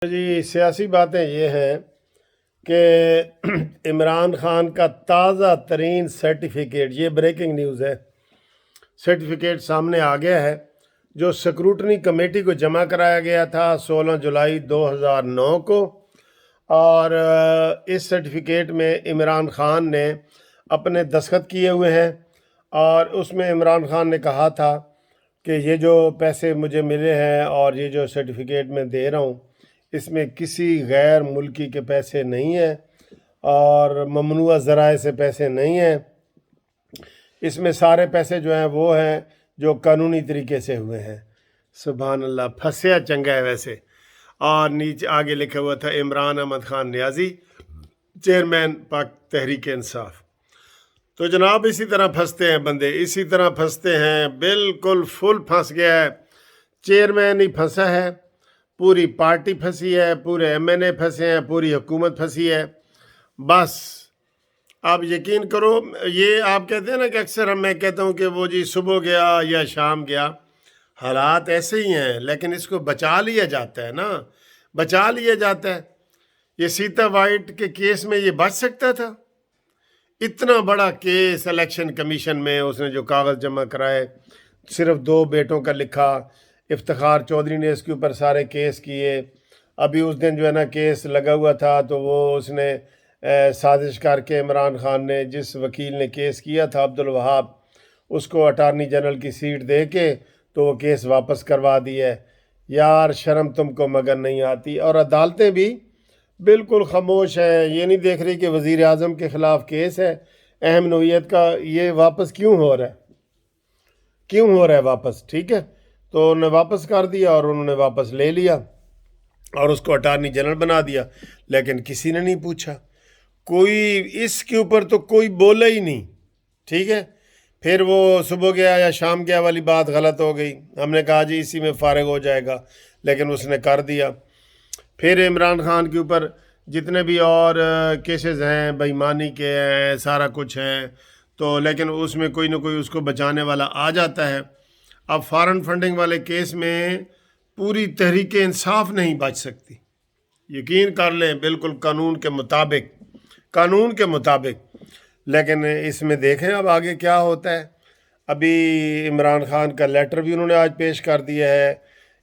جی سیاسی باتیں یہ ہیں کہ عمران خان کا تازہ ترین سرٹیفکیٹ، یہ بریکنگ نیوز ہے، سرٹیفکیٹ سامنے آ گیا ہے جو سکروٹنی کمیٹی کو جمع کرایا گیا تھا 16 جولائی 2009 کو، اور اس سرٹیفکیٹ میں عمران خان نے اپنے دستخط کیے ہوئے ہیں، اور اس میں عمران خان نے کہا تھا کہ یہ جو پیسے مجھے ملے ہیں اور یہ جو سرٹیفکیٹ میں دے رہا ہوں اس میں کسی غیر ملکی کے پیسے نہیں ہیں اور ممنوعہ ذرائع سے پیسے نہیں ہیں، اس میں سارے پیسے جو ہیں وہ ہیں جو قانونی طریقے سے ہوئے ہیں۔ سبحان اللہ، پھنسیا چنگا ہے ویسے۔ اور نیچے آگے لکھا ہوا تھا عمران احمد خان نیازی، چیئرمین پاک تحریک انصاف۔ تو جناب اسی طرح پھنستے ہیں بندے، اسی طرح پھنستے ہیں، بالکل فل پھنس گیا ہے۔ چیئرمین ہی پھنسا ہے، پوری پارٹی پھنسی ہے، پورے ایم این اے پھنسے ہیں، پوری حکومت پھنسی ہے۔ بس آپ یقین کرو، یہ آپ کہتے ہیں نا کہ اکثر میں کہتا ہوں کہ وہ جی صبح گیا یا شام گیا، حالات ایسے ہی ہیں، لیکن اس کو بچا لیا جاتا ہے نا، بچا لیا جاتا ہے۔ یہ سیتا وائٹ کے کیس میں یہ بچ سکتا تھا؟ اتنا بڑا کیس الیکشن کمیشن میں اس نے جو کاغذ جمع کرائے، صرف 2 بیٹوں کا لکھا، افتخار چودھری نے اس کے اوپر سارے کیس کیے۔ ابھی اس دن جو ہے نا کیس لگا ہوا تھا تو وہ اس نے سازش کر کے عمران خان نے، جس وکیل نے کیس کیا تھا عبدالوہاب، اس کو اٹارنی جنرل کی سیٹ دے کے تو وہ کیس واپس کروا دی ہے۔ یار شرم تم کو مگر نہیں آتی۔ اور عدالتیں بھی بالکل خاموش ہیں، یہ نہیں دیکھ رہی کہ وزیر اعظم کے خلاف کیس ہے اہم نوعیت کا، یہ واپس کیوں ہو رہا ہے، کیوں ہو رہا ہے واپس؟ ٹھیک ہے، تو انہوں نے واپس کر دیا اور انہوں نے واپس لے لیا اور اس کو اٹارنی جنرل بنا دیا، لیکن کسی نے نہیں پوچھا، کوئی اس کے اوپر تو کوئی بولا ہی نہیں۔ ٹھیک ہے، پھر وہ صبح گیا یا شام گیا والی بات غلط ہو گئی، ہم نے کہا جی اسی میں فارغ ہو جائے گا، لیکن اس نے کر دیا۔ پھر عمران خان کے اوپر جتنے بھی اور کیسز ہیں بے ایمانی کے ہیں، سارا کچھ ہیں، تو لیکن اس میں کوئی نہ کوئی اس کو بچانے والا آ جاتا ہے۔ اب فارن فنڈنگ والے کیس میں پوری تحریک انصاف نہیں بچ سکتی، یقین کر لیں، بالکل قانون کے مطابق، قانون کے مطابق۔ لیکن اس میں دیکھیں اب آگے کیا ہوتا ہے۔ ابھی عمران خان کا لیٹر بھی انہوں نے آج پیش کر دیا ہے،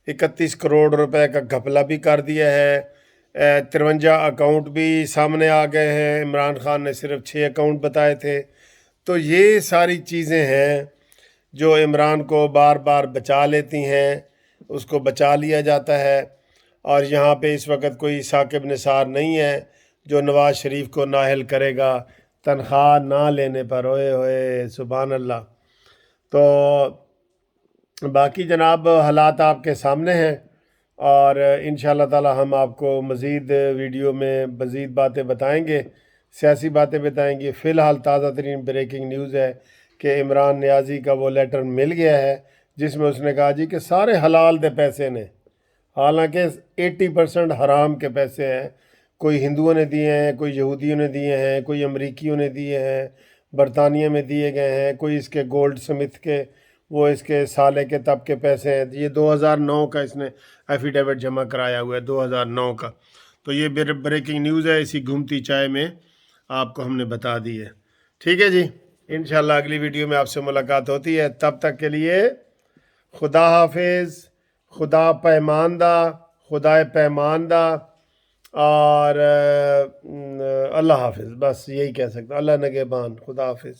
31 کروڑ روپے کا گھپلہ بھی کر دیا ہے، 53 اکاؤنٹ بھی سامنے آ گئے ہیں، عمران خان نے صرف 6 اکاؤنٹ بتائے تھے۔ تو یہ ساری چیزیں ہیں جو عمران کو بار بار بچا لیتی ہیں، اس کو بچا لیا جاتا ہے۔ اور یہاں پہ اس وقت کوئی ثاقب نثار نہیں ہے جو نواز شریف کو نااہل کرے گا تنخواہ نہ لینے پر۔ ہوئے ہوئے سبحان اللہ۔ تو باقی جناب حالات آپ کے سامنے ہیں، اور انشاءاللہ تعالی ہم آپ کو مزید ویڈیو میں مزید باتیں بتائیں گے، سیاسی باتیں بتائیں گے۔ فی الحال تازہ ترین بریکنگ نیوز ہے کہ عمران نیازی کا وہ لیٹر مل گیا ہے جس میں اس نے کہا جی کہ سارے حلال دے پیسے نے، حالانکہ 80% حرام کے پیسے ہیں، کوئی ہندوؤں نے دیے ہیں، کوئی یہودیوں نے دیے ہیں، کوئی امریکیوں نے دیے ہیں، برطانیہ میں دیے گئے ہیں، کوئی اس کے گولڈ سمتھ کے، وہ اس کے سالے کے تب کے پیسے ہیں۔ یہ 2009 کا اس نے ایفیڈیوٹ جمع کرایا ہوا ہے، 2009 کا۔ تو یہ بریکنگ نیوز ہے، اسی گھومتی چائے میں آپ کو ہم نے بتا دی ہے۔ ٹھیک ہے جی، انشاءاللہ اگلی ویڈیو میں آپ سے ملاقات ہوتی ہے، تب تک کے لیے خدا حافظ، خدا پیماندہ، خدا پیماندہ، اور اللہ حافظ، بس یہی کہہ سکتا ہوں۔ اللہ نگہبان، خدا حافظ۔